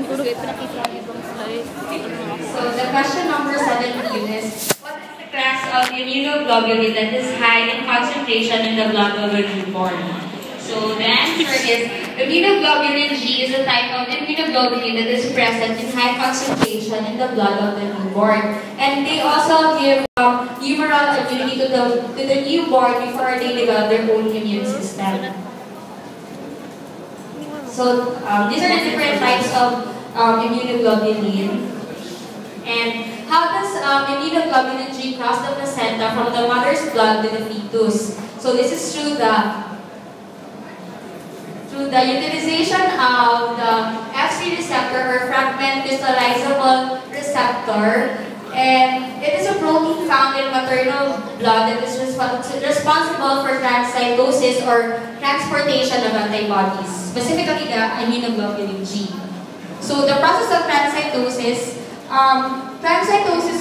So the question number 17 is, what is the class of immunoglobulin that is high in concentration in the blood of a newborn? So the answer is, immunoglobulin G is a type of immunoglobulin that is present in high concentration in the blood of the newborn. And they also give humoral immunity to the newborn before they develop their own immune system. So these are the different types of immunoglobulin. And how does immunoglobulin G cross the placenta from the mother's blood to the fetus? So this is through the utilization of the Fc receptor or fragment crystallizable receptor, and it is a protein found in maternal blood that is responsible for transcytosis or transportation of antibodies, specifically the immunoglobulin G. So the process of transcytosis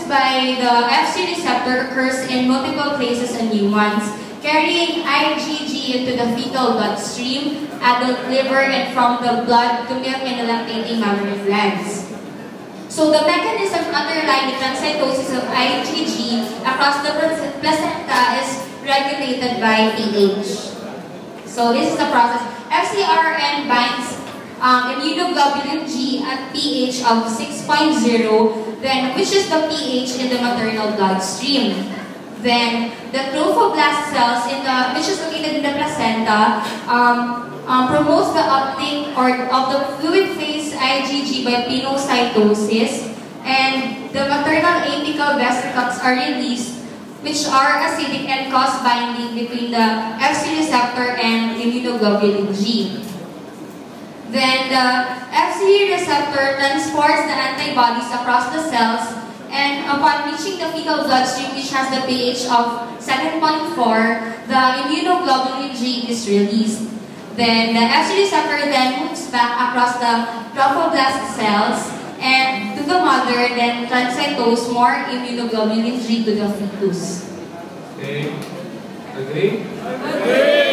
by the Fc receptor occurs in multiple places in humans, carrying IgG into the fetal bloodstream, adult liver, and from the blood to milk and lactating mammary glands. So the mechanism underlying the transcytosis of IgG across the placenta is regulated by pH. So this is the process. FcRn binds immunoglobulin G at pH of 6.0, then which is the pH in the maternal bloodstream. Then the trophoblast cells which is located in the placenta promotes the uptake of the fluid phase IgG by pinocytosis, and the maternal apical vesicles are released, which are acidic and cause binding between the Fc receptor and immunoglobulin G. Then the Fc receptor transports the antibodies across the cells, and upon reaching the fetal bloodstream, which has the pH of 7.4, the immunoglobulin G is released. Then the Fc receptor then moves back across the trophoblast cells and to the mother, then transcytose more immunoglobulin G to the fetus. Okay. Agree? Agree!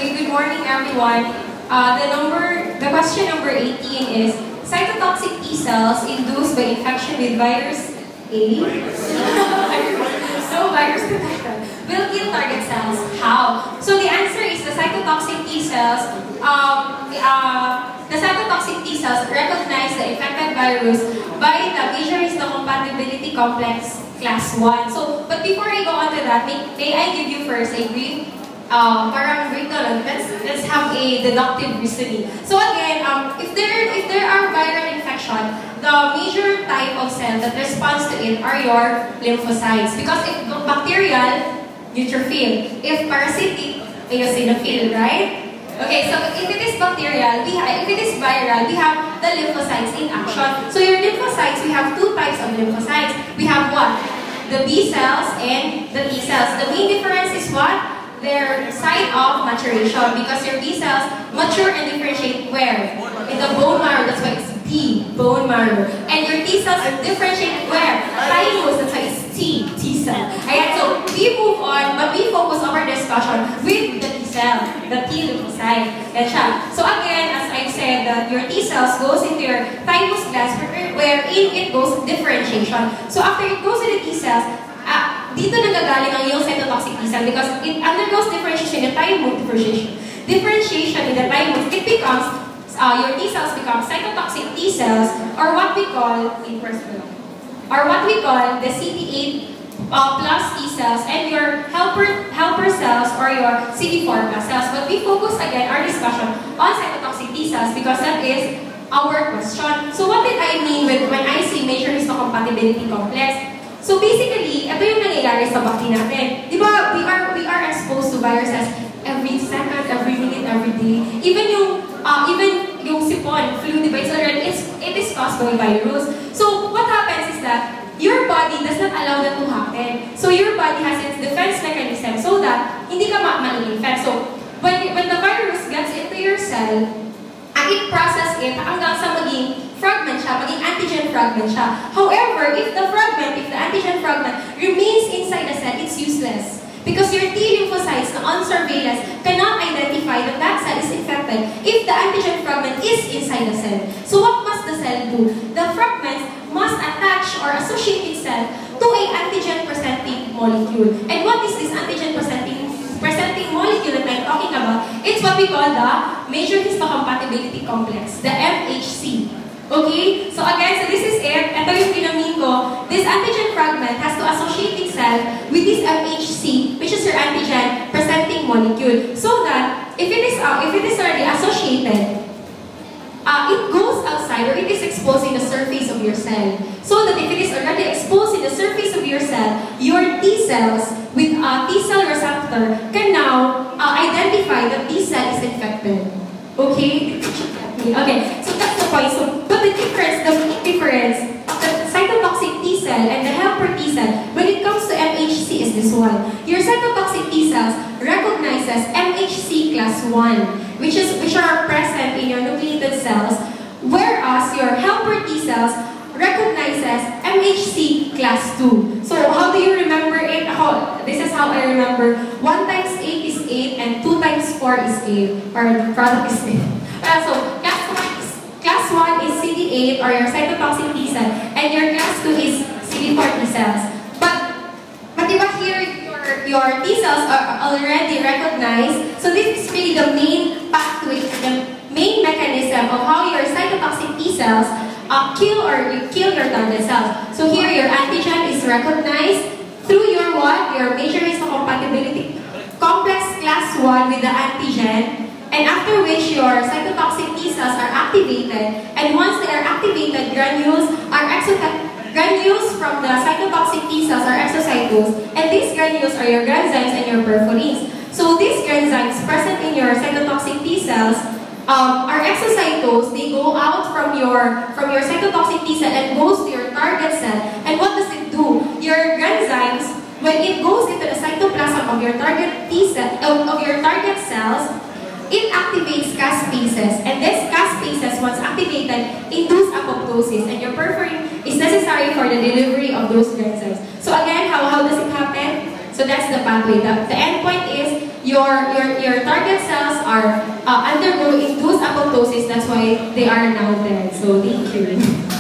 Good morning, everyone. The question number 18 is, cytotoxic T cells induced by infection with virus A? No virus detected. Will kill target cells. How? So the answer is the cytotoxic T cells. The cytotoxic T cells recognize the infected virus by the major histocompatibility complex class 1. So, but before I go on to that, may I give you first a brief parang break na lang. Let's have a deductive reasoning. So again, if there are viral infection, the major type of cell that responds to it are your lymphocytes. Because if bacterial, neutrophil. If parasitic, eosinophil, right? Okay, so if it is bacterial, if it is viral, we have the lymphocytes in action. So your lymphocytes, we have two types of lymphocytes. We have what? The B cells and the T cells. The main difference is what? Their site of maturation, because your B cells mature and differentiate where? In the bone marrow, that's why it's T, bone marrow. And your T cells differentiate where? Thymus, that's why it's T, T cell. Ayan, so we move on, but we focus our discussion with the T cell, the T lymphocyte. Yan siya. So again, as I said, that your T cells goes into your thymus glands wherein it goes differentiation. So after it goes to the T cells, dito nagagaling ang yung cytotoxic T cell because it undergoes differentiation in the thymus differentiation in the thymus. It becomes, your T cells become cytotoxic T cells, or what we call, the CD8 plus T cells, and your helper cells, or your CD4 plus cells. But we focus again our discussion on cytotoxic T cells because that is our question. So what did I mean when I say major histocompatibility complex? So basically, ito yung nangyayari sa baki natin. Di ba, we are exposed to viruses every second, every minute, every day. Even yung sipon, flu, di ba, it is caused by virus. So what happens is that your body does not allow that to happen. So your body has its defense mechanism so that hindi ka ma-infect. So when the virus gets into your your cell, i-process it hanggang sa maging fragment siya, maging antigen fragment siya. However, if the antigen fragment remains inside the cell, it's useless. Because your T lymphocytes na on surveillance cannot identify that that cell is infected if the antigen fragment is inside the cell. So what must the cell do? The fragments must attach or associate itself to a antigen-presenting molecule. And what is this antigen-presenting molecule that I'm talking about? It's what we call the major histocompatibility complex, the MHC. Okay? So again, so this is it. Ito yung pinamin ko. This antigen fragment has to associate itself with this MHC, which is your antigen-presenting molecule. So that, if it is already associated, it goes outside or it is exposed in the surface of your cell. So that if it is already exposed in the surface of your cell, your T cells with a T cell receptor can now identify that T cell is infected. Okay? Okay, so that's the point. So, but the main difference of the cytotoxic T cell and the helper T cell when it comes to MHC is this one. Your cytotoxic T cells recognizes MHC class 1, which are present in your nucleated cells, whereas your helper T cells recognizes MHC class 2. So, how do you remember it? This is how I remember. 1 times 8 is 8 and 2 times 4 is 8. Or the product is 8. So, class 1 is CD8 or your cytotoxic T cell, and your class 2 is CD4 T cells. But diba here, your T cells are already recognized. So this is really the main pathway, the main mechanism of how your cytotoxic T cells kill your target cells. So here, your antigen is recognized through your what? Your major histocompatibility complex class 1 with the antigen. And after which your cytotoxic T cells are activated, and once they are activated, granules from the cytotoxic T cells are exocytosed, and these granules are your granzymes and your perforins. So these granzymes present in your cytotoxic T cells are exocytosed. They go out from your cytotoxic T cell and goes to your target cell. And what does it do? Your granzymes, when it goes into the cytoplasm of your target T cell of your target cells, it activates caspases, and this caspases, once activated, induce apoptosis, and your perforin is necessary for the delivery of those granzymes. So again, how does it happen? So that's the pathway. The end point is your target cells are undergoing induced apoptosis. That's why they are now dead. So thank you.